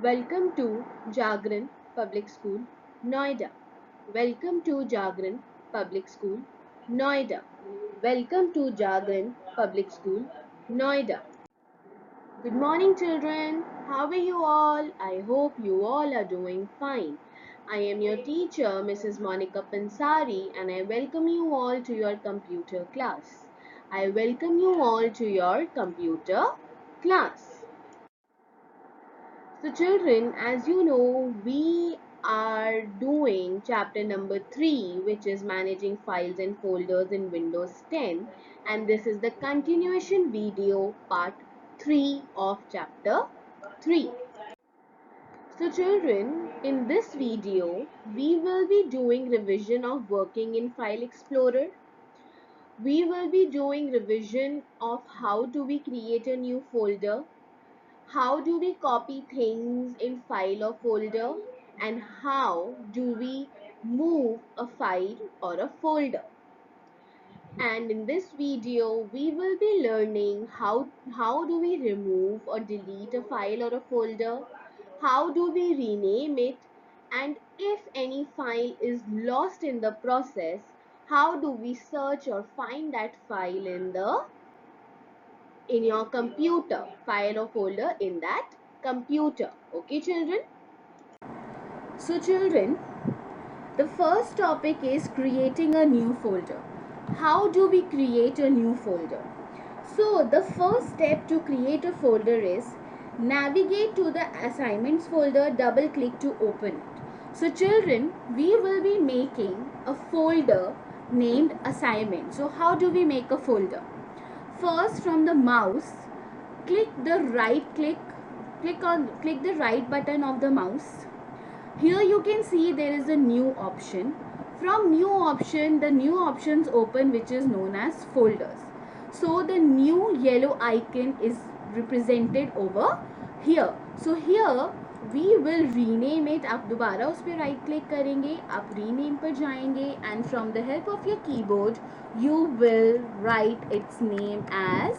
Welcome to Jagran Public School, Noida. Welcome to Jagran Public School, Noida. Welcome to Jagran Public School, Noida. Good morning, children. How are you all? I hope you all are doing fine. I am your teacher, Mrs. Monica Pansari, and I welcome you all to your computer class. I welcome you all to your computer class. So children, as you know, we are doing chapter number 3, which is managing files and folders in Windows 10, and this is the continuation video part 3 of chapter 3. So children, in this video, we will be doing revision of working in File Explorer. We will be doing revision of how do we create a new folder, how do we copy things in file or folder, and how do we move a file or a folder. And in this video we will be learning how do we remove or delete a file or a folder, how do we rename it, and if any file is lost in the process, how do we search or find that file in your computer, file or folder in that computer. Okay children? So children, the first topic is creating a new folder. How do we create a new folder? So the first step to create a folder is navigate to the assignments folder, double click to open it. So children, we will be making a folder named assignment. So how do we make a folder? First, from the mouse, click the right button of the mouse. Here you can see there is a new option. From new option, the new options open, which is known as folders. So the new yellow icon is represented over here. So here we will rename it. आप दोबारा उस पर right click करेंगे, आप rename पर जाएंगे, and from the help of your keyboard you will write its name as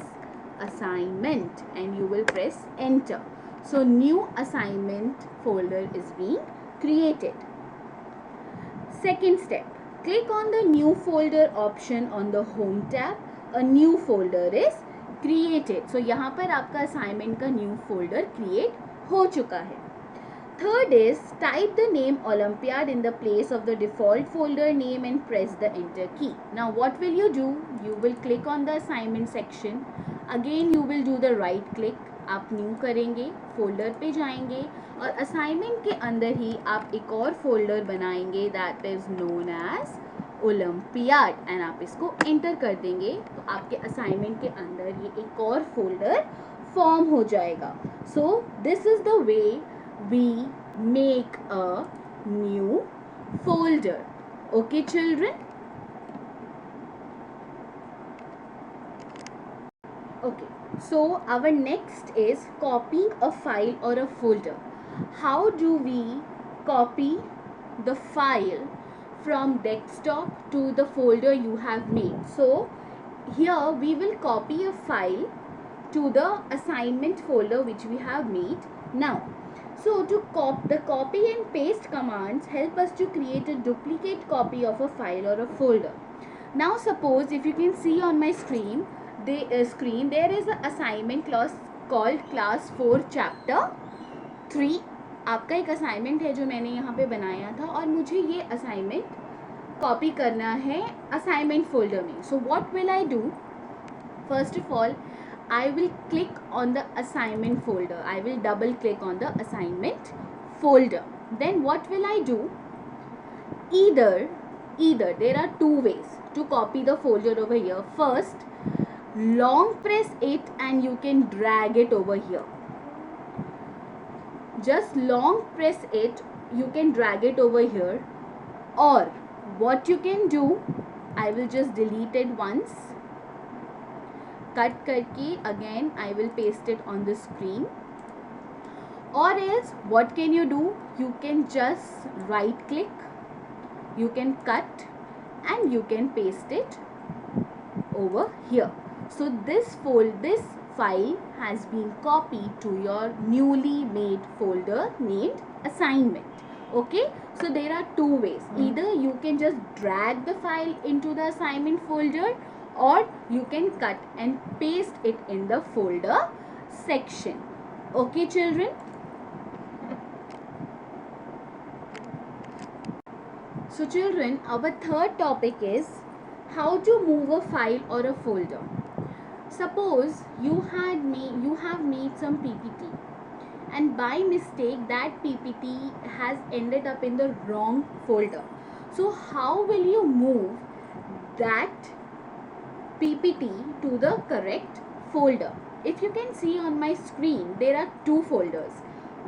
assignment and you will press enter. So new assignment folder is being created. Second step, click on the new folder option on the home tab. A new folder is created. So यहाँ पर आपका assignment का new folder create हो चुका है. Third is type the name Olympiad in the place of the default folder name and press the enter key. Now what will you do? You will click on the assignment section. Again you will do the right click. आप new करेंगे, folder पे जाएंगे और assignment के अंदर ही आप एक और फोल्डर बनाएंगे that is known as Olympiad and आप इसको एंटर कर देंगे तो आपके असाइनमेंट के अंदर ये एक और फोल्डर फॉर्म हो जाएगा. So this is the way we make a new folder. Okay children? Okay, so our next is copying a file or a folder. How do we copy the file from desktop to the folder you have made? So here we will copy a file to the assignment folder which we have made now. So to the copy and paste commands help us to create a duplicate copy of a file or a folder. Now suppose if you can see on my screen, there is an assignment class called class 4 chapter 3. आपका एक assignment है जो मैंने यहाँ पे बनाया था और मुझे ये assignment copy करना है assignment folder में. So what will I do? First of all, I will click on the assignment folder. I will double click on the assignment folder. Then what will I do? Either there are two ways to copy the folder over here. First, long press it and you can drag it over here. Just long press it, you can drag it over here. Or what you can do, I will just delete it once. Cut करके again I will paste it on the screen. Or else what can you do? You can just right click, you can cut and you can paste it over here. So this file has been copied to your newly made folder named assignment. Okay, so there are two ways. Either you can just drag the file into the assignment folder, or you can cut and paste it in the folder section. Okay, children. So children, our third topic is how to move a file or a folder. Suppose you have made some PPT, and by mistake that PPT has ended up in the wrong folder. So how will you move that PPT to the correct folder? If you can see on my screen, there are two folders.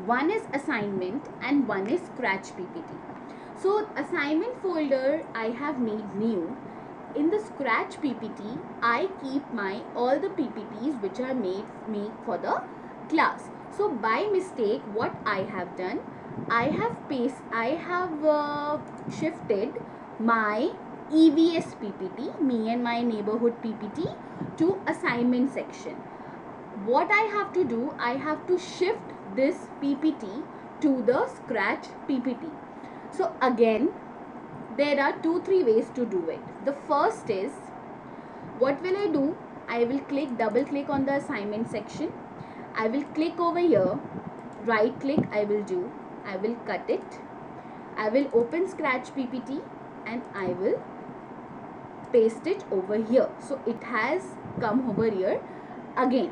One is assignment and one is scratch PPT. So assignment folder I have made new. In the scratch PPT, I keep my all the PPTs which are made for the class. So by mistake, what I have done, I have shifted my EVS PPT, me and my neighborhood PPT, to assignment section. What I have to do, I have to shift this PPT to the scratch PPT. So again, there are 2-3 ways to do it. The first is, what will I do? I will double click on the assignment section. I will click over here, right click I will cut it. I will open scratch PPT and I will paste it over here. So it has come over here again.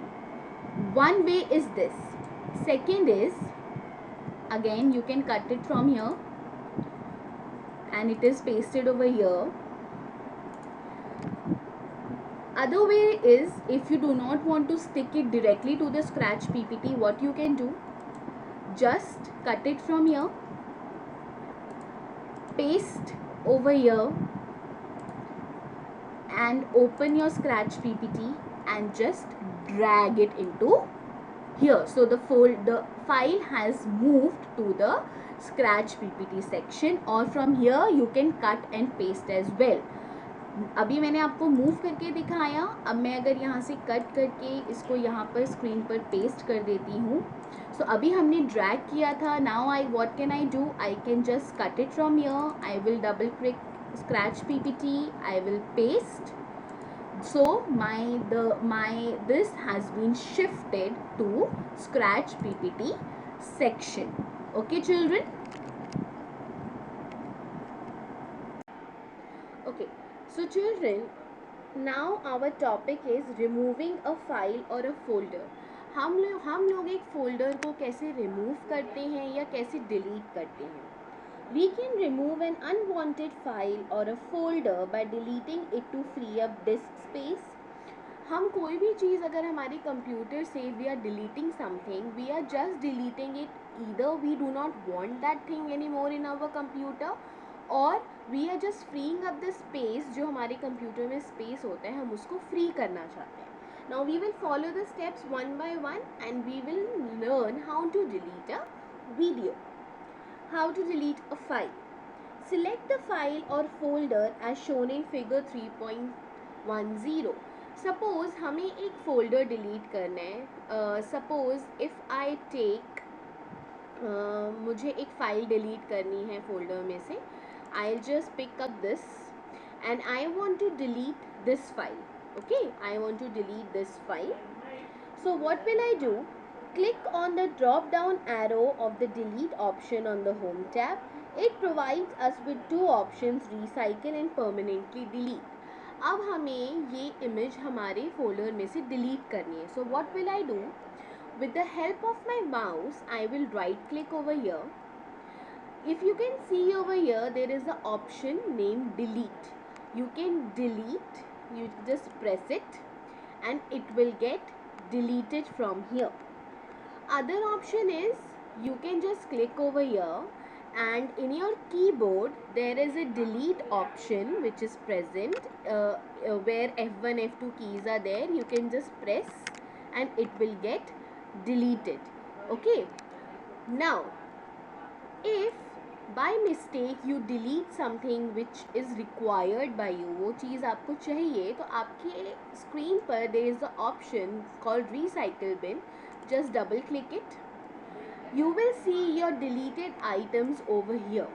One way is this. Second is, again you can cut it from here and it is pasted over here. Other way is, if you do not want to stick it directly to the scratch PPT, what you can do, just cut it from here, paste over here and open your scratch PPT and just drag it into here. So the file has moved to the scratch PPT section, or from here you can cut and paste as well. अभी मैंने आपको move करके दिखाया. अब मैं अगर यहाँ से कट करके इसको यहाँ पर स्क्रीन पर पेस्ट कर देती हूँ. सो अभी हमने ड्रैग किया था. Now what can I do? I can just cut it from here. I will double click scratch PPT. I will paste. So this has been shifted to scratch PPT section. Okay, children. Okay, so children, now our topic is removing a file or a folder. हम लोग एक folder को कैसे remove करते हैं या कैसे delete करते हैं? We can remove an unwanted file or a folder by deleting it to free up disk space. हम कोई भी चीज़ अगर हमारे कंप्यूटर से we are deleting something, we are just deleting it. Either we do not want that thing anymore in our computer, or we are just freeing up the space. जो हमारे computer में space होता है, हम उसको free करना चाहते हैं. Now we will follow the steps one by one and we will learn how to delete a video. How to delete a file. Select the file or folder as shown in figure 3.10. Suppose हमें एक folder delete करना है. Suppose if I take मुझे एक file delete करनी है folder में से. I'll just pick up this and I want to delete this file. Okay, I want to delete this file. So what will I do? Click on the drop down arrow of the delete option on the home tab. It provides us with two options, recycle and permanently delete. अब हमें ये image हमारे folder में से delete करनी है. So what will I do? With the help of my mouse, I will right click over here. If you can see over here, there is an option named delete. You can delete, you just press it and it will get deleted from here. Other option is, you can just click over here and in your keyboard there is a delete option which is present where F1 F2 keys are there. You can just press and it will get deleted. Okay, now if by mistake you delete something which is required by you, वो चीज़ आपको चाहिए, तो आपके screen पर there is a option called recycle bin. Just double click it. You will see your deleted items over here.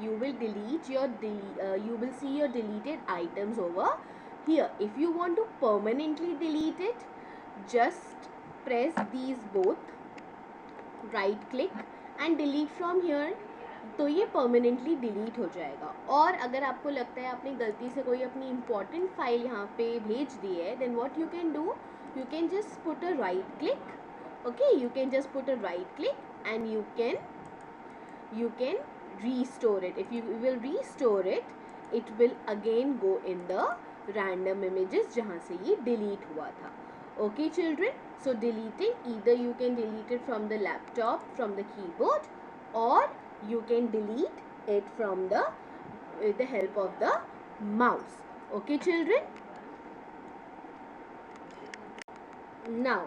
You will see your deleted items over here. If you want to permanently delete it, just press these both, right click and delete from here. तो ये permanently delete हो जाएगा. और अगर आपको लगता है आपने गलती से कोई अपनी इम्पॉर्टेंट फाइल यहाँ पे भेज दी है, then what you can do, you can just put a right click. Okay, you can just put a right click and you can restore it. If you will restore it, it will again go in the random images जहाँ से ये delete हुआ था. Okay children, so deleting, either you can delete it from the laptop, from the keyboard, or you can delete it from the with the help of the mouse. Okay children, now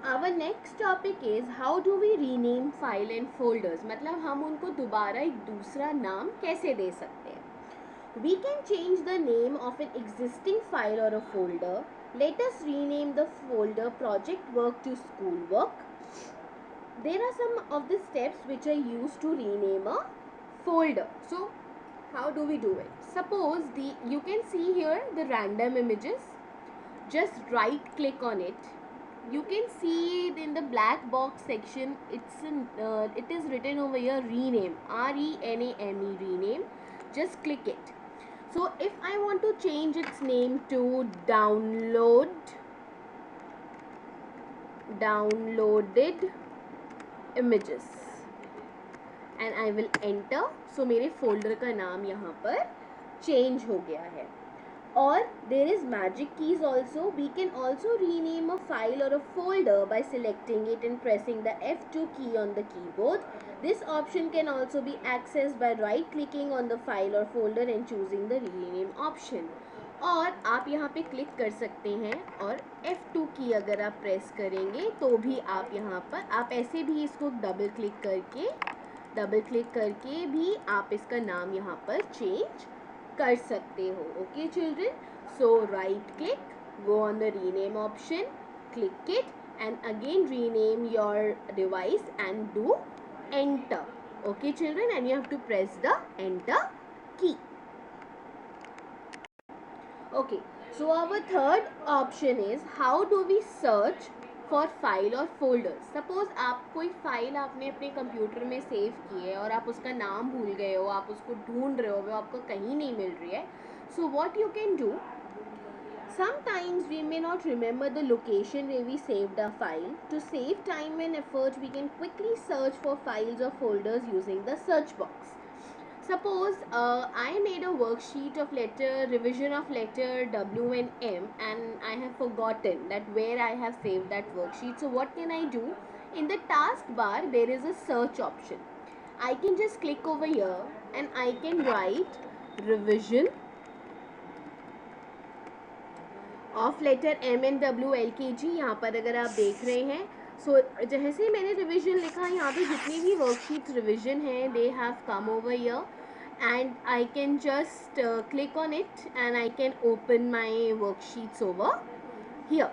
our next topic is how do we rename file and folders. मतलब हम उनको दोबारा एक दूसरा नाम कैसे दे सकते हैं. We can change the name of an existing file or a folder. Let us rename the folder project work to school work. There are some of the steps which are used to rename a folder. So how do we do it? Suppose you can see here the random images. Just right click on it. You can see it in the black box section. It is written over here rename, rename, rename. Just click it. So if I want to change its name to downloaded images and I will enter, so मेरे folder का नाम यहाँ पर change हो गया है. Or there is magic keys also. We can also rename a file or a folder by selecting it and pressing the F2 key on the keyboard. This option can also be accessed by right clicking on the file or folder and choosing the rename option. और आप यहाँ पे click कर सकते हैं और F2 की अगर आप प्रेस करेंगे तो भी आप यहाँ पर आप ऐसे भी इसको डबल क्लिक करके भी आप इसका नाम यहाँ पर चेंज कर सकते हो. Okay children, so right click, go on the rename option, click it and again rename your device and do enter. Okay children, and you have to press the enter key. Okay, so our third option is how do we search for file और folder. Suppose आप कोई file आपने अपने computer में save की है और आप उसका नाम भूल गए हो, आप उसको ढूंढ रहे हो, वो आपको कहीं नहीं मिल रही है. So what you can do, sometimes we may not remember the location where we saved our file. To save time and effort, we can quickly search for files or folders using the search box. Suppose I made a worksheet of revision of letter W and M, and I have forgotten that where I have saved that worksheet. So what can I do? In the taskbar there is a search option. I can just click over here and I can write revision of letter M and W LKG. यहाँ पर अगर आप देख रहे हैं, सो जैसे ही मैंने revision लिखा, यहाँ पे जितनी भी वर्कशीट्स रिविजन हैं they have come over here and I can just click on it and I can open my worksheets over here.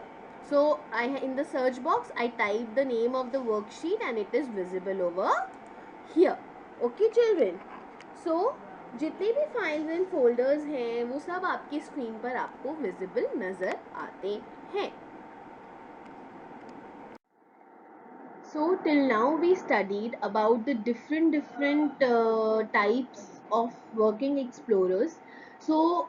So in the search box I type the name of the worksheet and it is visible over here. Okay children, so जितने भी files and folders हैं वो सब आपकी screen पर आपको visible नज़र आते हैं. So till now we studied about the different types of working explorers. So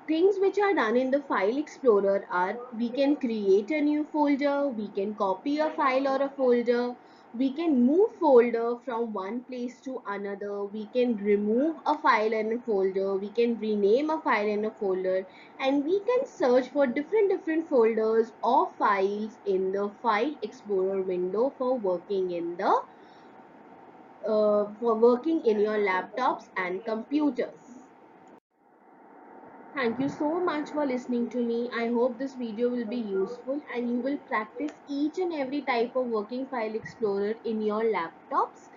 things which are done in the file explorer are we can create a new folder, we can copy a file or a folder, we can move folder from one place to another, we can remove a file and a folder, we can rename a file and a folder, and we can search for different folders or files in the file explorer window for working in your laptops and computers. Thank you so much for listening to me. I hope this video will be useful and you will practice each and every type of working file explorer in your laptops.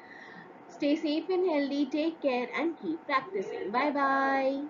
Stay safe and healthy, take care, and keep practicing. Bye bye.